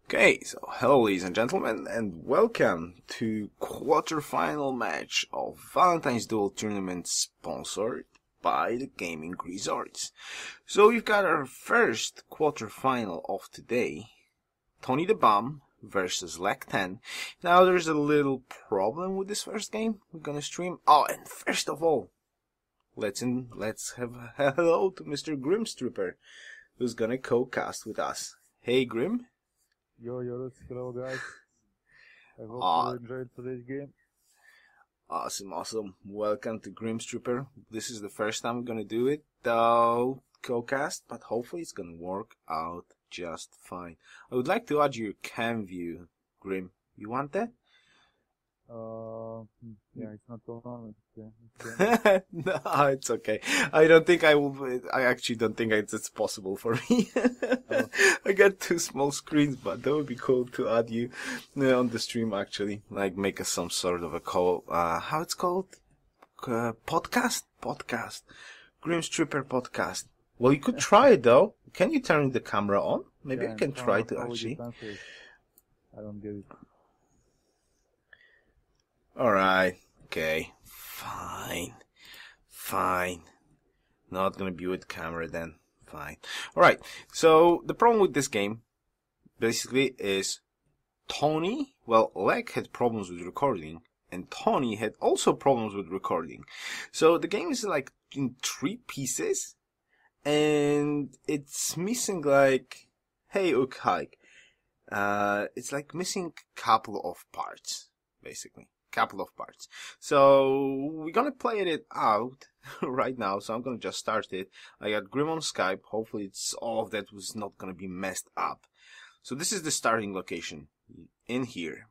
Okay, so hello ladies and gentlemen, and welcome to quarterfinal match of Valentine's Duel tournament sponsored by the Gaming Resorts. So we've got our first quarterfinal of today, TonyTheBum versus lek10. Now there's a little problem with this first game we're gonna stream. Oh, and first of all, let's have a hello to Mr. Grimstripper, who's gonna co-cast with us. Hey Grim. Yo, Yoruus, hello guys. I hope you enjoyed today's game. Awesome. Welcome to Grimstripper. This is the first time we're gonna do it, though, co-cast, but hopefully it's gonna work out just fine. I would like to add your cam view, Grim. You want that? Yeah, it's not on. No, it's okay. I don't think I will. I actually don't think it's possible for me. Oh. I got two small screens, but that would be cool to add you on the stream. Actually, like make us some sort of a call. How it's called? Podcast. Grimstripper podcast. Well, you could try it though. Can you turn the camera on? Maybe Yeah, I can try to actually. I don't get it. Alright, okay, fine. Not gonna be with camera then, fine. Alright, so the problem with this game, basically, is Lek had problems with recording, and Tony had also problems with recording. So the game is like in 3 pieces, and it's missing like, hey Hike, it's like missing couple of parts, basically. Couple of parts. So we're gonna play it out right now. So I'm gonna just start it. I got Grim on Skype. Hopefully it's all of that was not gonna be messed up. So this is the starting location in here.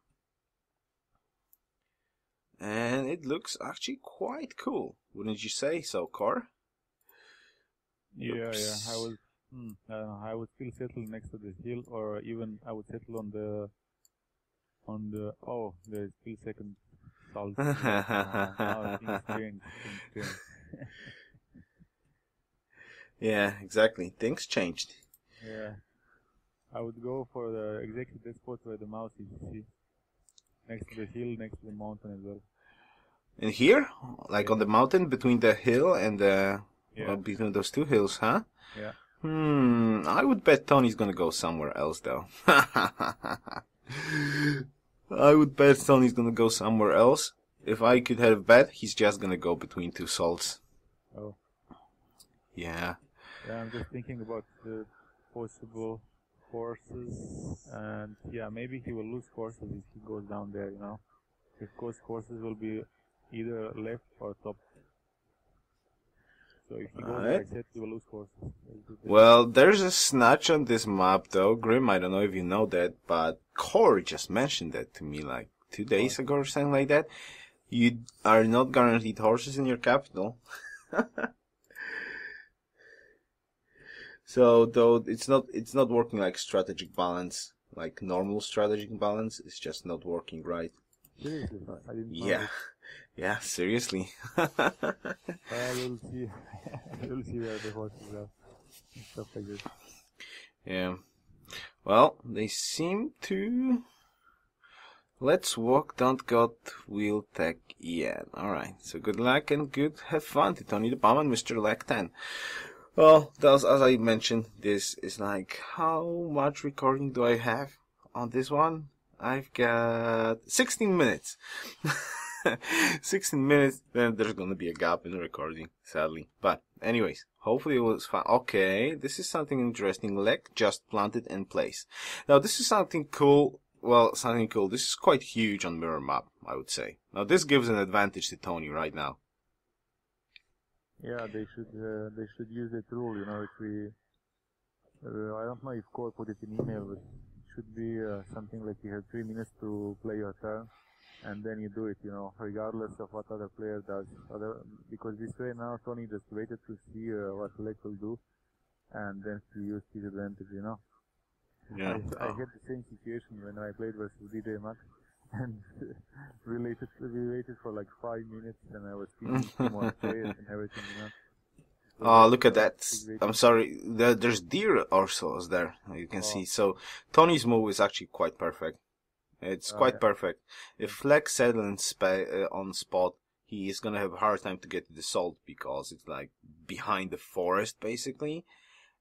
And it looks actually quite cool. Wouldn't you say so, Core? Yeah. I would still settle next to the hill, or even I would settle on the there's still second salt. Things change. Yeah, exactly. Things changed. Yeah. I would go for exactly that spot where the mouse is, you see. Next to the hill, next to the mountain as well. In here? Like on the mountain between the hill and the... Yeah. Well, between those two hills, huh? Yeah. I would bet Tony's gonna go somewhere else, though. I would bet Tony's gonna go somewhere else. If I could have a bet, he's just gonna go between two salts. Oh. Yeah. Yeah, I'm just thinking about the possible horses, and yeah, maybe he will lose horses if he goes down there, you know. Because horses will be either left or top. So if he goes like that, he will lose horses. Well, there's a snatch on this map, though. Grim, I don't know if you know that, but Corey just mentioned that to me like 2 days ago or something like that. You are not guaranteed horses in your capital. So, though, it's not working like strategic balance, like normal strategic balance. It's just not working right. Seriously? I didn't know Yeah. that. Yeah, seriously. We'll see. We'll see where the horses are and stuff like that. Yeah. Well, they seem to... Let's walk, don't got wheel tech yet. Alright, so good luck and have fun to TonyTheBum and Mr. lek10. Well, as I mentioned, this is like, how much recording do I have on this one? I've got 16 minutes. 16 minutes, then there's gonna be a gap in the recording, sadly. But, anyways, hopefully it was fun. Okay, this is something interesting. Lek just planted in place. Now, this is something cool. Well, something cool. This is quite huge on mirror map, I would say. Now, this gives an advantage to Tony right now. Yeah, they should use that rule, you know, if we... I don't know if Core put it in email, but it should be something like you have 3 minutes to play your turn. And then you do it, you know, regardless of what other player does. Because this way now Tony just waited to see what Lek will do, and then to use his advantage, you know. Yeah. I had the same situation when I played versus DJ Max, and we waited for like 5 minutes, and I was feeding him on players and everything, you know. Oh, look at that. I'm sorry. There's deer also there. You can see. So Tony's move is actually quite perfect. It's quite perfect. If lek settle on spot, he is gonna have a hard time to get to the salt because it's like behind the forest basically.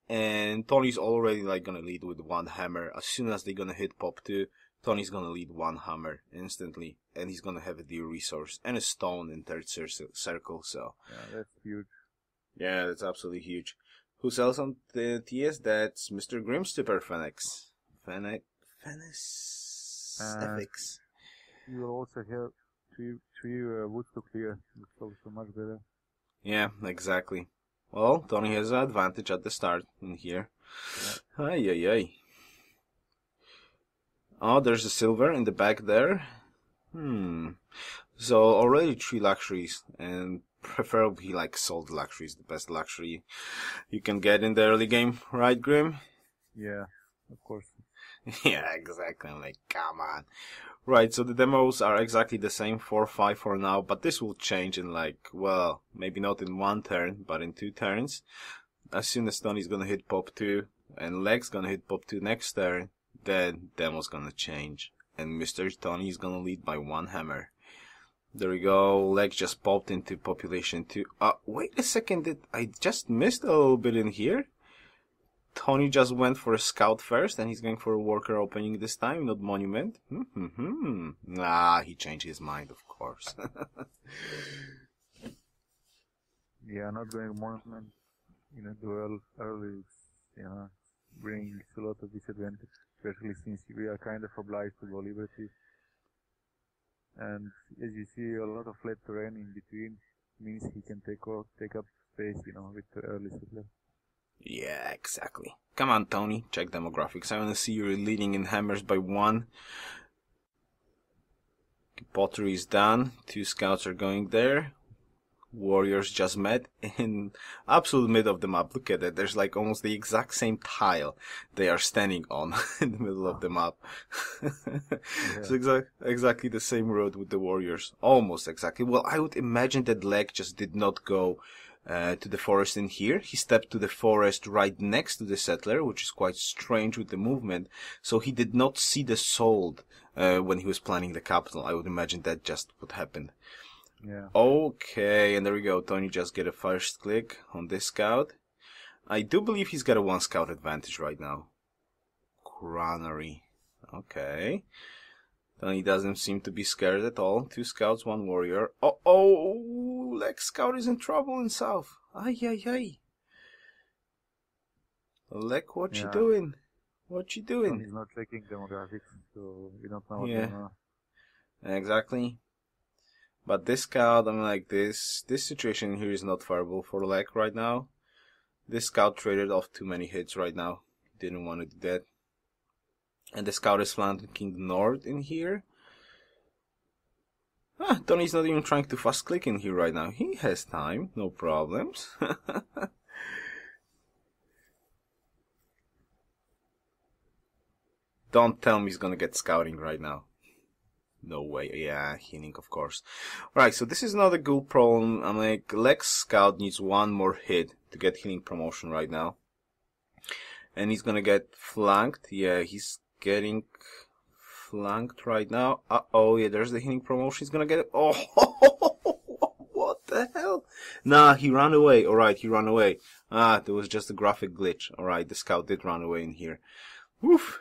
And Tony's already like gonna lead with one hammer. As soon as they're gonna hit pop 2, Tony's gonna lead one hammer instantly, and he's gonna have a deer resource and a stone in third circle. So yeah, that's huge. Yeah, that's absolutely huge. Who sells on the TS? That's Mr. Grimstipper Phoenix. Phoenix FX. You will also have three woods to clear. It's also much better. Yeah, exactly. Well, Tony has an advantage at the start in here. Yeah. Ay, ay, ay. Oh, there's a silver in the back there. So already 3 luxuries, and preferably like salt luxury is the best luxury you can get in the early game, right, Grim? Yeah, of course. Yeah, exactly. I'm like, come on. Right, so the demos are exactly the same, 4-5 for now, but this will change in like, well, maybe not in 1 turn, but in 2 turns. As soon as Tony's gonna hit pop 2, and Leg's gonna hit pop 2 next turn, then demo's gonna change. And Mr. Tony is gonna lead by 1 hammer. There we go, Leg just popped into population 2. Wait a second, I just missed a little bit in here? Tony just went for a scout first, and he's going for a worker opening this time, not monument. Nah, he changed his mind, of course. Yeah, not going monument in a duel early, brings a lot of disadvantage, especially since we are kind of obliged to go liberty. And as you see, a lot of flat terrain in between means he can take up space, with the early settler. Yeah, exactly. Come on, Tony, check demographics. I want to see you leading in hammers by 1. Pottery is done. 2 scouts are going there. Warriors just met in absolute mid of the map. Look at it. There's like almost the exact same tile they are standing on in the middle of the map. It's exactly the same road with the warriors. Almost exactly. Well, I would imagine that Leg just did not go to the forest in here. He stepped to the forest right next to the settler, which is quite strange with the movement. So he did not see the sold when he was planning the capital. I would imagine that just what happened. Yeah. Okay, and there we go. Tony just get a first click on this scout. I do believe he's got a 1 scout advantage right now. Granary. Okay. Tony doesn't seem to be scared at all. 2 scouts, 1 warrior. Oh, Leg Scout is in trouble in south. Ay, ay, ay. Leg, what you doing? What you doing? He's not checking demographics, so we don't know what going on. Exactly. But this scout, I'm like, this situation here is not favorable for Leg right now. This scout traded off too many hits right now. Didn't want to do that. And the scout is flanking north in here. Tony's not even trying to fast click in here right now. He has time, no problems. Don't tell me he's gonna get scouting right now. No way. Yeah, healing, of course. Alright, so this is not a good problem. I'm like, Leg Scout needs 1 more hit to get healing promotion right now. And he's gonna get flanked. Yeah, he's getting flanked right now. Uh-oh, yeah, there's the healing promotion. He's gonna get it. Oh, what the hell? Nah, he ran away. Alright, he ran away. There was just a graphic glitch. Alright, the scout did run away in here. Woof.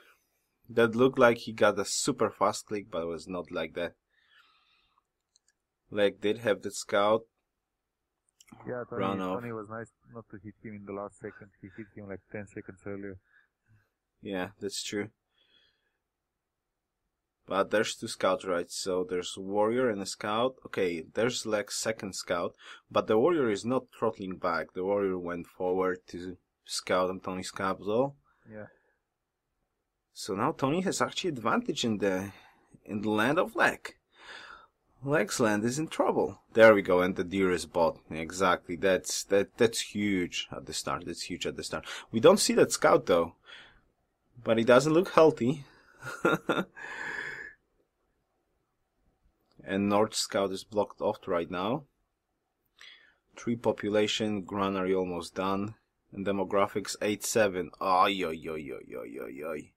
That looked like he got a super fast click, but it was not like that. Leg did have the scout. Yeah, Tony was nice not to hit him in the last second. He hit him like 10 seconds earlier. Yeah, that's true. But there's 2 scouts, right? So there's a warrior and a scout. Okay, there's Leg's second scout, but the warrior is not throttling back. The warrior went forward to scout on Tony's capital. Yeah. So now Tony has actually advantage in the land of Leg. Leg's land is in trouble. There we go, and the deer is bought. Exactly, that's huge at the start. That's huge at the start. We don't see that scout though, but he doesn't look healthy. And North Scout is blocked off right now. 3 population, granary almost done. And demographics 8-7. Ay, ay, ay, ay, ay, ay, ay.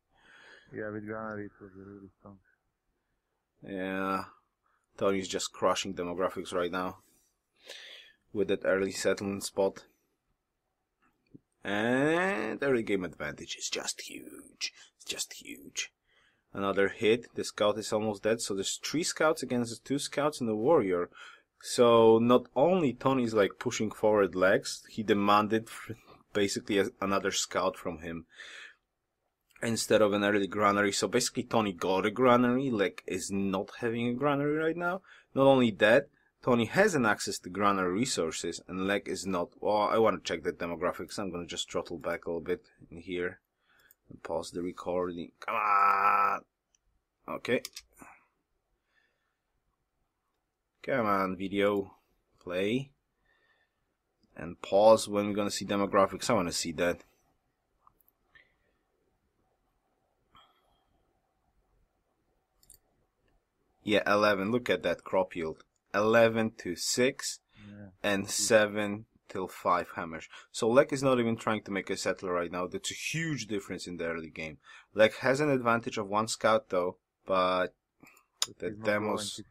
Yeah, with granary it was really strong. Yeah. Tony's just crushing demographics right now. With that early settlement spot. And early game advantage is just huge. It's just huge. Another hit. The scout is almost dead. So there's 3 scouts against 2 scouts and a warrior. So not only Tony's like pushing forward legs, he demanded basically another scout from him instead of an early granary. So basically Tony got a granary. Lek is not having a granary right now. Not only that, Tony has an access to granary resources and Lek is not. Well, I want to check the demographics. I'm going to just throttle back a little bit in here and pause the recording. Come on. Okay. Come on, video. Play. And pause when we're going to see demographics. I want to see that. Yeah, 11. Look at that crop yield. 11 to 6 and 7 till 5 hammers. So Lek is not even trying to make a settler right now. That's a huge difference in the early game. Lek has an advantage of 1 scout though, but the demos...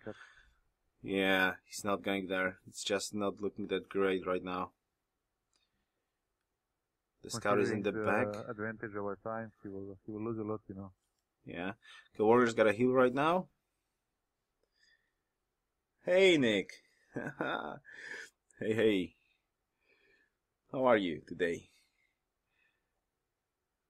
Yeah, he's not going there. It's just not looking that great right now. The scout is in the back. Advantage over time, he will lose a lot, you know. Yeah. The warrior's got a heal right now. Hey, Nick. Hey, hey. How are you today?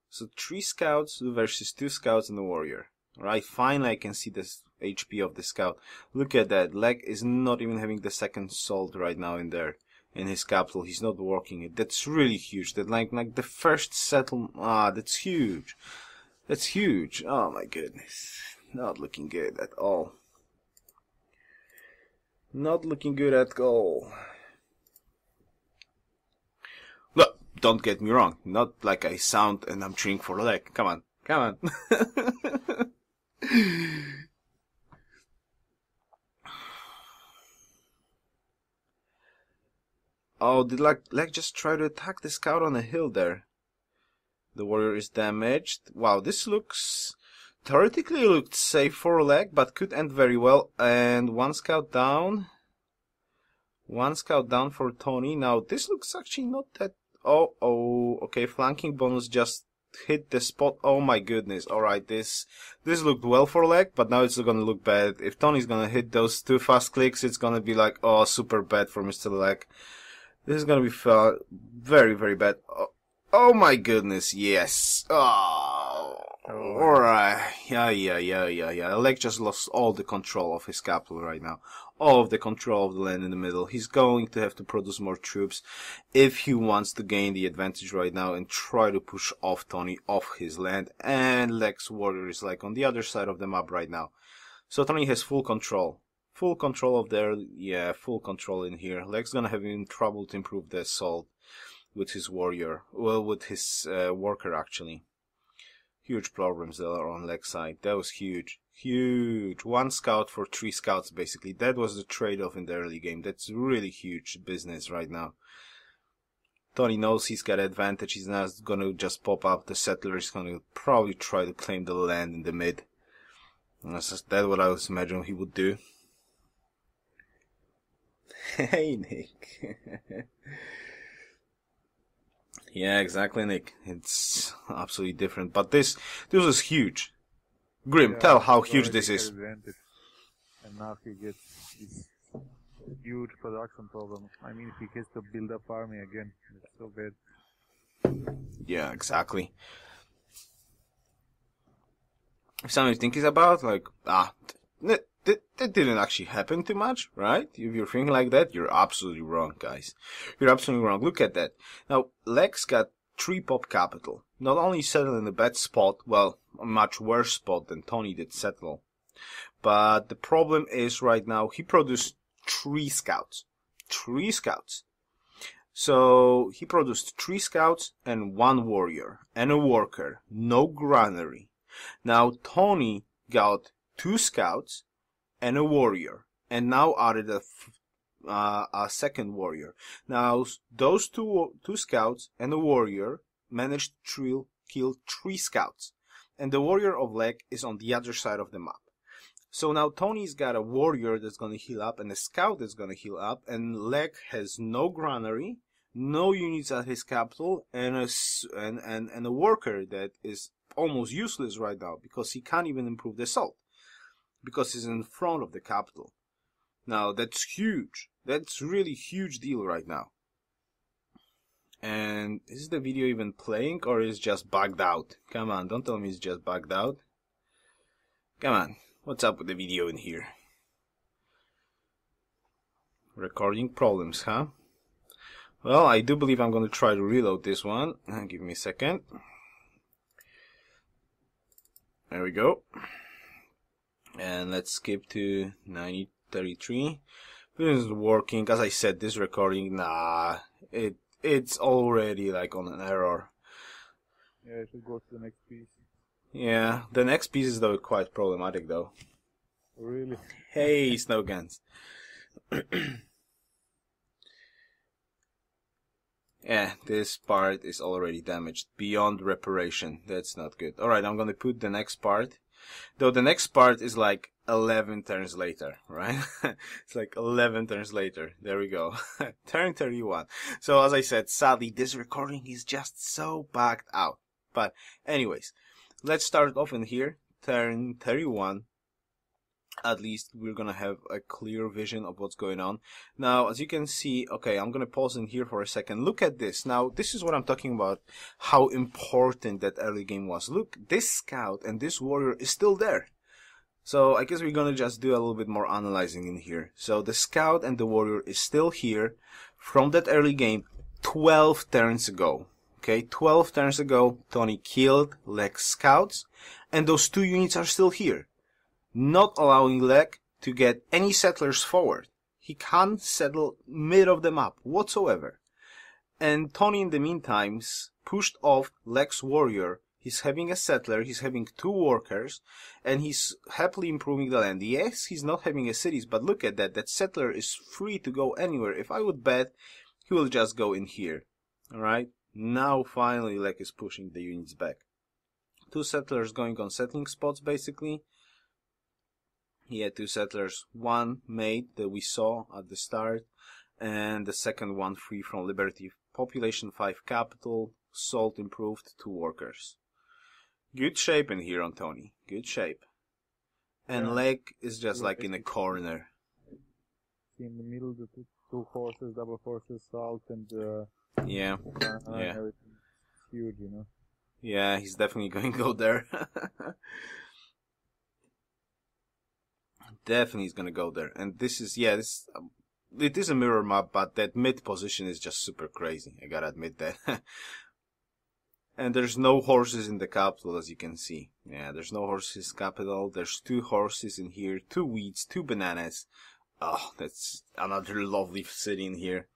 So 3 scouts versus 2 scouts and a warrior. Alright, finally I can see this HP of the scout. Look at that. Lek is not even having the second salt right now in there. In his capital. He's not working it. That's really huge. That like the first settlement. That's huge. That's huge. Oh my goodness. Not looking good at all. Not looking good at all. Look, don't get me wrong. Not like I sound and I'm cheering for Lek. Come on. Come on. Oh, did Lek just try to attack the scout on a hill there? The warrior is damaged. Wow, this looks... Theoretically looked safe for Lek, but could end very well. And 1 scout down. 1 scout down for Tony. Now, this looks actually not that... Oh, okay, flanking bonus just hit the spot. Oh my goodness. Alright, this looked well for Lek, but now it's gonna look bad. If Tony's gonna hit those 2 fast clicks, it's gonna be like, oh, super bad for Mr. Lek. This is gonna be very, very bad. Oh my goodness, yes. Oh, alright. Yeah. Lek just lost all the control of his capital right now. All of the control of the land in the middle. He's going to have to produce more troops if he wants to gain the advantage right now and try to push off Tony off his land. And Lek's warrior is like on the other side of the map right now. So Tony has full control. Full control of their, full control in here. Lek's gonna have in trouble to improve the assault with his warrior. Well, with his worker actually. Huge problems there on Lek's side. That was huge. Huge. 1 scout for 3 scouts basically. That was the trade-off in the early game. That's really huge business right now. Tony knows he's got advantage. He's not gonna just pop up the settler. He's gonna probably try to claim the land in the mid. That's what I was imagining he would do. Hey, Nick. Yeah, exactly, Nick. It's absolutely different. But this was huge. Grim, tell how huge this is. Advantage. And now he gets this huge production problem. I mean, he has to build up army again. It's so bad. Yeah, exactly. Something to think about, like, that didn't actually happen too much, right? If you're thinking like that, you're absolutely wrong, guys. You're absolutely wrong. Look at that. Now, Lek's got 3 pop capital. Not only settled in a bad spot, well, a much worse spot than Tony did settle. But the problem is right now, he produced 3 scouts. 3 scouts. So, he produced 3 scouts and 1 warrior. And a worker. No granary. Now, Tony got 2 scouts and a warrior, and now added a a second warrior. Now, those two scouts and a warrior managed to kill 3 scouts. And the warrior of Lek is on the other side of the map. So now Tony's got a warrior that's going to heal up and a scout that's going to heal up, and Lek has no granary, no units at his capital, and a worker that is almost useless right now because he can't even improve the assault because he's in front of the capital. Now that's huge. That's really huge deal right now. And is the video even playing or is it just bugged out? Come on, don't tell me it's just bugged out. Come on. What's up with the video in here? Recording problems, huh? Well, I do believe I'm going to try to reload this one. Give me a second. There we go. And let's skip to 9033. This is working. As I said, this recording, nah, it's already like on an error. Yeah, I should go to the next piece. Yeah, the next piece is though quite problematic though. Really? Hey, snow guns. Yeah, this part is already damaged beyond reparation. That's not good. Alright, I'm gonna put the next part. Though the next part is like 11 turns later, right? It's like 11 turns later. There we go. Turn 31. So as I said, sadly, this recording is just so bugged out. But anyways, let's start off in here, turn 31. At least we're gonna have a clear vision of what's going on. Now, as you can see, okay, I'm gonna pause in here for a second. Look at this. Now, this is what I'm talking about, how important that early game was. Look, this scout and this warrior is still there. So, I guess we're gonna just do a little bit more analyzing in here. So, the scout and the warrior is still here from that early game 12 turns ago. Okay, 12 turns ago, Tony killed Lek's scouts, and those 2 units are still here, not allowing Lek to get any settlers forward. He can't settle mid of the map whatsoever. And Tony, in the meantime, pushed off Lek's warrior. He's having a settler, he's having 2 workers, and he's happily improving the land. Yes, he's not having a cities, but look at that. That settler is free to go anywhere. If I would bet, he will just go in here. Alright? Now finally Lek is pushing the units back. 2 settlers going on settling spots basically. He had 2 settlers, 1 made that we saw at the start, and the second one free from Liberty. Population 5 capital, salt improved, 2 workers. Good shape in here on Tony, good shape. And yeah. Lek is just like in a corner. In the middle, the 2 horses, double horses, salt, and yeah. Everything. Huge, you know. Yeah, he's definitely going to go there. Definitely he's going to go there. And this is, yeah, it is a mirror map, but that mid position is just super crazy. I gotta admit that. And there's no horses in the capital, as you can see. Yeah, there's no horses capital. There's 2 horses in here, 2 wheats, 2 bananas. Oh, that's another lovely city in here.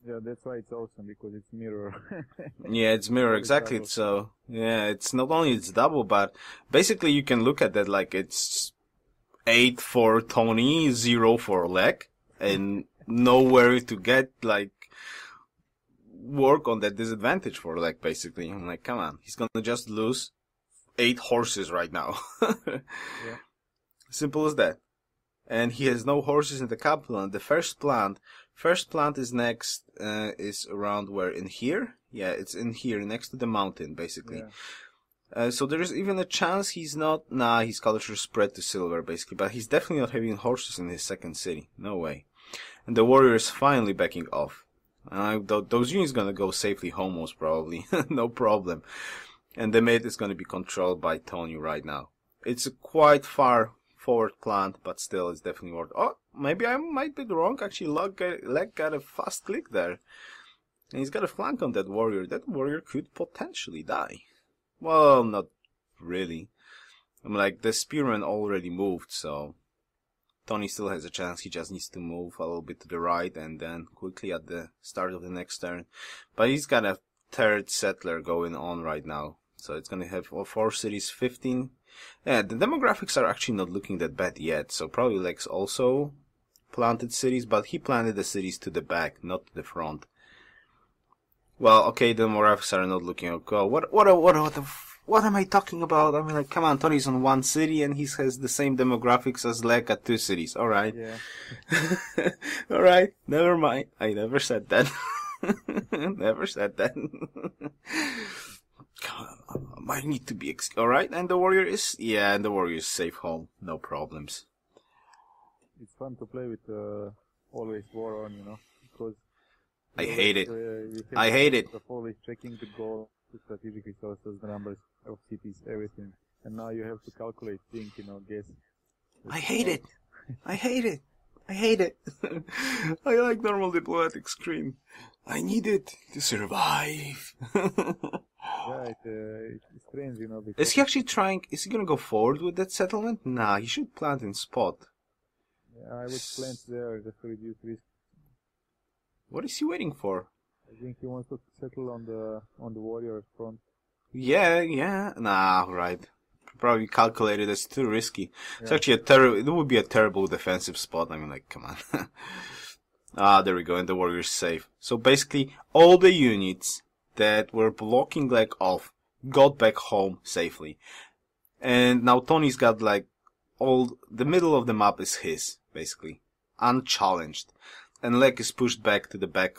Yeah, that's why it's awesome, because it's mirror. Yeah, it's mirror, exactly. So, yeah, it's not only it's double, but basically you can look at that like it's 8 for Tony, 0 for Lek, and nowhere to get, like, work on that disadvantage for Lek, basically. I'm like, come on, he's gonna just lose 8 horses right now. Yeah. Simple as that. And he has no horses in the capital, and the first plant is next, is around where, in here? Yeah, it's in here, next to the mountain, basically. Yeah. So there is even a chance he's not, his culture spread to silver, basically, but he's definitely not having horses in his second city. No way. And the warrior is finally backing off. Those units gonna go safely home, most probably. No problem. And the mid is gonna be controlled by Tony right now. It's a quite far forward plant, but still it's definitely worth. Oh, maybe I might be wrong. Actually, Lek got a fast click there. And he's got a flank on that warrior. That warrior could potentially die. Well, not really. I'm like, the spearman already moved, so Tony still has a chance. He just needs to move a little bit to the right and then quickly at the start of the next turn. But he's got a 3rd settler going on right now. So it's going to have 4 cities, 15. Yeah, the demographics are actually not looking that bad yet. So probably Lek's also planted cities, but he planted the cities to the back, not to the front. Well, okay, the demographics are not looking okay. What am I talking about? I mean, like, come on, Tony's on one city and he has the same demographics as Lek at 2 cities. All right. Yeah. All right. Never mind. I never said that. Never said that. I need to be all right. And the warrior is and the warrior is safe home. No problems. It's fun to play with always war on, you know, because I hate it. I hate it. Always checking the goal, the strategic resources, the numbers of cities, everything. And now you have to calculate, think, you know, guess. I hate it. I hate it. I hate it. I like normal diplomatic screen. I need it to survive. Yeah, it's strange, you know. Is he actually trying? Is he gonna go forward with that settlement? Nah, he should plant in spot. Yeah, I would plant there just to reduce risk. What is he waiting for? I think he wants to settle on the warrior front. Yeah. Nah, right. Probably calculated as too risky. Yeah. It's actually it would be a terrible defensive spot. I mean, like, come on. There we go, and the warrior's safe. So basically, all the units that were blocking Lek off got back home safely. And now Tony's got like the middle of the map is his, basically. Unchallenged. And Lek is pushed back to the back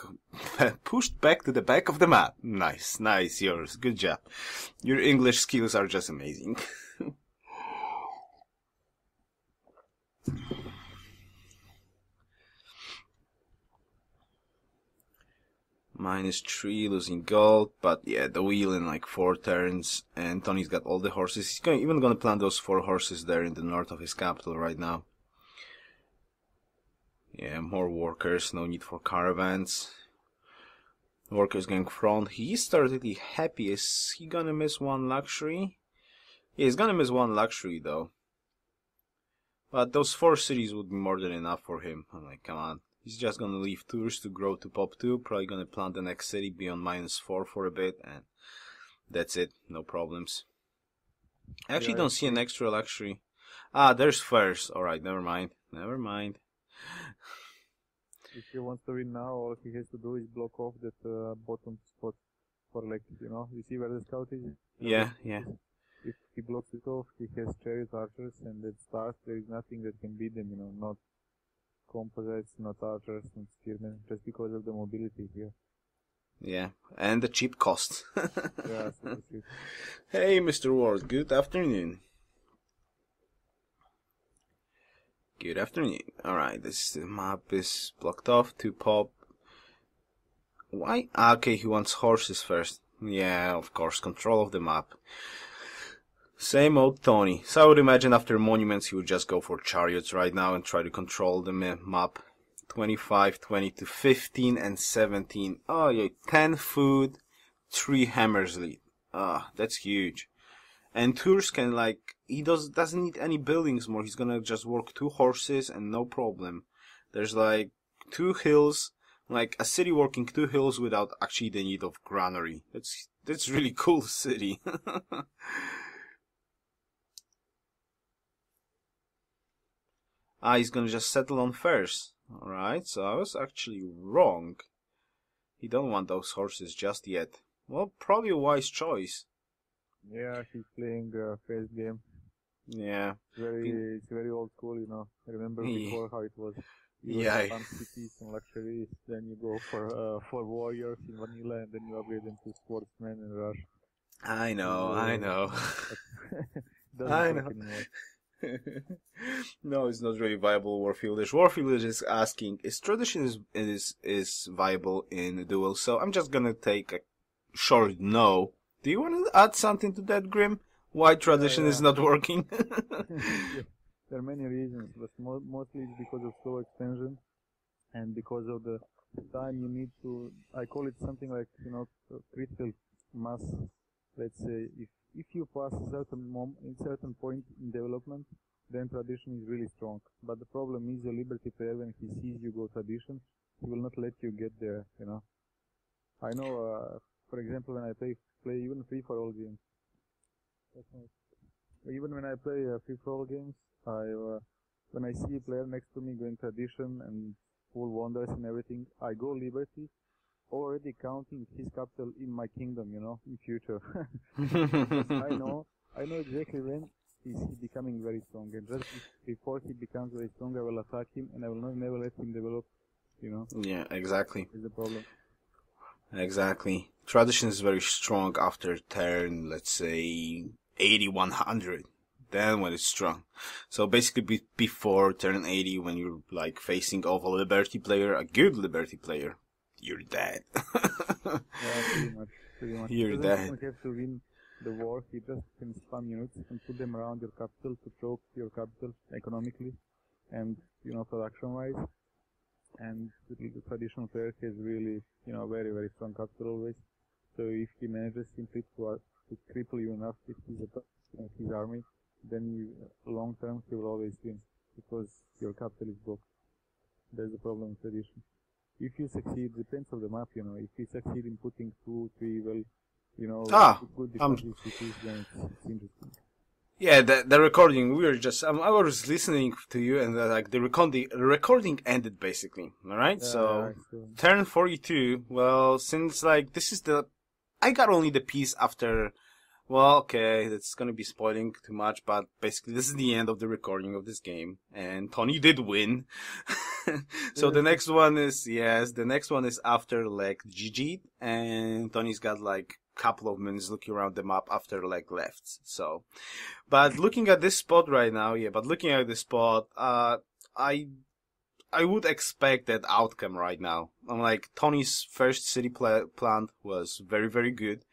of the map. Nice, Yoruus. Good job. Your English skills are just amazing. -3, losing gold, but yeah, the wheel in like 4 turns, and Tony's got all the horses. He's even gonna plant those 4 horses there in the north of his capital right now. Yeah, more workers, no need for caravans. Workers going front. He's startedly happy. Is he gonna miss 1 luxury? Yeah, he's gonna miss 1 luxury though. But those 4 cities would be more than enough for him. I'm like, come on. He's just gonna leave tours to grow to pop 2. Probably gonna plant the next city beyond -4 for a bit, and that's it. No problems. I actually don't see an extra luxury. There's furs. Alright, never mind. If he wants to win now, all he has to do is block off that bottom spot for Lek, you know. You see where the scout is? Yeah. If he blocks it off, he has chariot archers, and at start there is nothing that can beat them, you know, not composites, not archers, not spearmen, just because of the mobility here. Yeah, and the cheap cost. Yeah, super cheap. Hey, Mr. Ward, good afternoon. Good afternoon. Alright, the map is blocked off to pop. Why? Okay, he wants horses first. Yeah, of course, control of the map. Same old Tony. So I would imagine after monuments he would just go for chariots right now and try to control the map. 25, 20 to 15 and 17. Oh yeah, 10 food, 3 hammers lead. That's huge. And Tours can he doesn't need any buildings more. He's gonna just work 2 horses and no problem. There's 2 hills, like a city working 2 hills without actually the need of granary. That's really cool city. He's gonna just settle on furs. Alright, so I was actually wrong. He don't want those horses just yet. Well, probably a wise choice. Yeah, he's playing fast game. Yeah. It's very old school, you know. I remember before how it was. Yeah. Some cities and luxuries, then you go for warriors in vanilla, and then you upgrade them to sportsmen and rush. I know. I know. No, it's not really viable War Village. War Village is asking, is tradition is viable in Duel? So I'm just gonna take a short no. Do you want to add something to that, Grim? Why tradition is not working? Yeah. There are many reasons, but mostly it's because of slow expansion and because of the time you need to. I call it something like, you know, critical mass. Let's say if you pass a certain point in development, then tradition is really strong. But the problem is the Liberty player, when he sees you go tradition, he will not let you get there, you know. I know, for example, when I play even free-for-all games. Even when I play free-for-all games, when I see a player next to me going tradition and full wonders and everything, I go liberty, already counting his capital in my kingdom, you know, in future. Because I know exactly when is he becoming very strong, and just before he becomes very strong, I will attack him, and I will never let him develop, you know. Yeah, exactly. Is the problem. Exactly. Tradition is very strong after turn, let's say, 80, 100. Then when it's strong. So basically before turn 80, when you're like facing off a Liberty player, a good Liberty player, you're dead. Yeah, pretty much. You're He dead. doesn't have to win the war, he just can spam units and put them around your capital to choke your capital economically and, you know, production-wise. And the traditional player has really, you know, very, very strong capital always. So if he manages simply to cripple you enough with his army, then long term he will always win because your capital is broke. That's the problem with tradition. If you succeed, depends on the map, you know. If you succeed in putting 2, 3, well, you know, good defensive cities, then it's interesting. Yeah, the recording, we were just, I was listening to you and like the recording ended basically, alright? So, turn 42, well, since like this is I got only the piece after, well, okay, that's gonna be spoiling too much, but basically this is the end of the recording of this game, and Tony did win. So the next one is after like GG, and Tony's got like couple of minutes looking around the map after like left. So, but looking at this spot right now, I would expect that outcome right now. I'm like, Tony's first city plant was very, very good.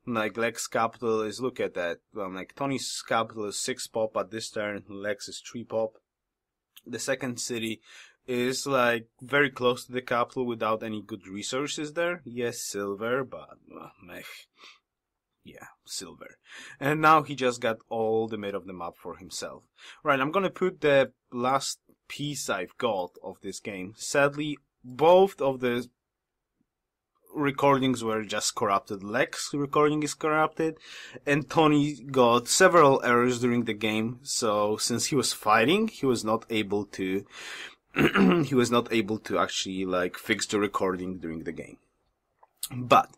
Like, Lex capital is, look at that. Like, Tony's capital is 6 pop at this turn, Lex is 3 pop. The second city is, like, very close to the capital without any good resources there. Yes, silver, but, meh. Yeah, silver. And now he just got all the mid of the map for himself. Right, I'm gonna put the last piece I've got of this game. Sadly, both of the recordings were just corrupted. Lex recording is corrupted, and Tony got several errors during the game, so since he was fighting, he was not able to actually like fix the recording during the game. But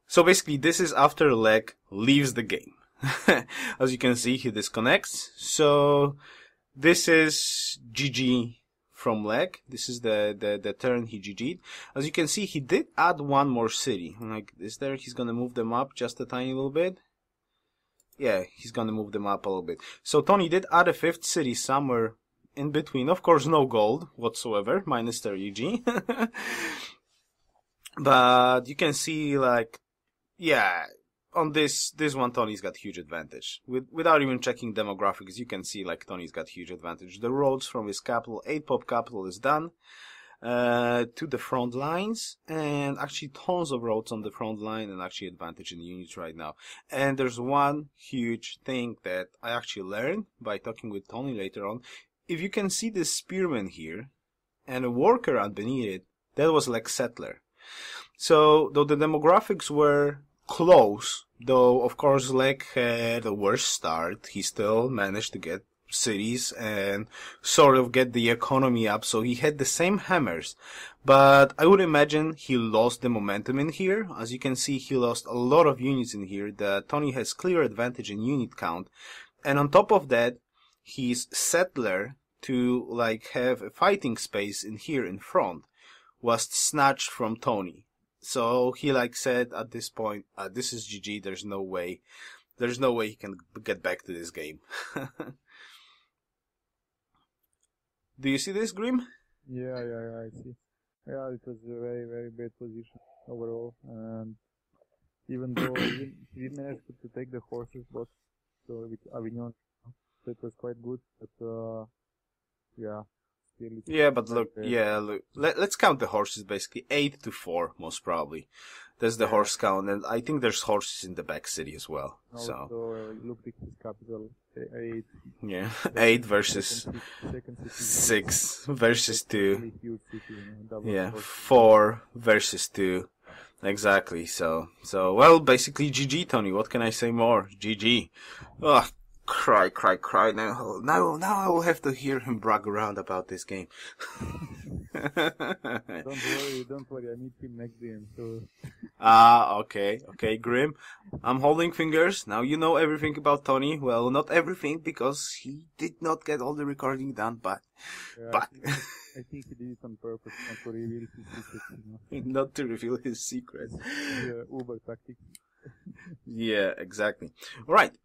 so basically, this is after Leg leaves the game. As you can see, he disconnects. So this is GG from Leg. This is the turn he GG'd. As you can see, he did add one more city. Like, he's gonna move them up just a tiny little bit. Yeah, he's gonna move them up a little bit. So Tony did add a 5th city somewhere in between. Of course, no gold whatsoever, minus 30 UG. But you can see, like, yeah, on this one, Tony's got huge advantage. Without even checking demographics, you can see, like, Tony's got huge advantage. The roads from his capital, 8 pop capital is done, to the front lines, and actually tons of roads on the front line, and actually advantage in the units right now. And there's one huge thing that I actually learned by talking with Tony later on. If you can see this spearman here, and a worker underneath it, that was like settler. So, though the demographics were close, though of course Lek had a worse start, he still managed to get cities and sort of get the economy up, so he had the same hammers. But I would imagine he lost the momentum in here. As you can see, he lost a lot of units in here. Tony has clear advantage in unit count. And on top of that, his settler, to like have a fighting space in here in front, was snatched from Tony. So he like said at this point, this is GG, there's no way he can get back to this game. Do you see this, Grim? Yeah, I see. Yeah, it was a very, very bad position overall, and even though he didn't manage to take the horses, but with Avignon, so it was quite good, but yeah. Yeah, but look, let's count the horses basically. 8-4, most probably. That's the horse count, and I think there's horses in the back city as well. Also, look at his capital, 8. Yeah, 8 versus 6 versus 2. Yeah, 4 versus 2. Exactly. So well, basically GG, Tony. What can I say more? GG. Ugh. Cry. Now I will have to hear him brag around about this game. Don't worry, I meet him next game, so... Okay, Grim. I'm holding fingers. Now you know everything about Tony. Well, not everything, because he did not get all the recording done, but... Yeah, I think he did it on purpose, not to reveal his secrets, you know. Not to reveal his secrets. Yeah, Uber tactics. Yeah, exactly. Alright,